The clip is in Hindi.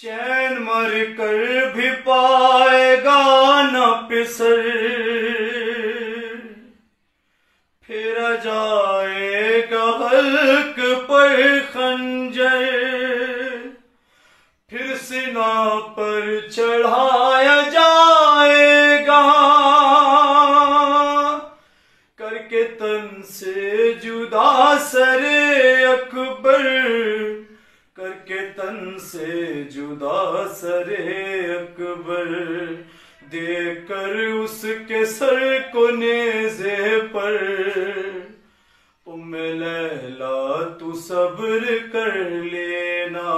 चैन मर कर भी पाएगा न पिसर, फिर जाएगा हल्क पर खंजर, फिर सीना पर चढ़ाया जाएगा, करके तन से जुदा सरे अकबर, करके तन से जुदा सरे अकबर, देकर उसके सर को नेज़े पर, उम्मे लैला तू सब्र कर लेना।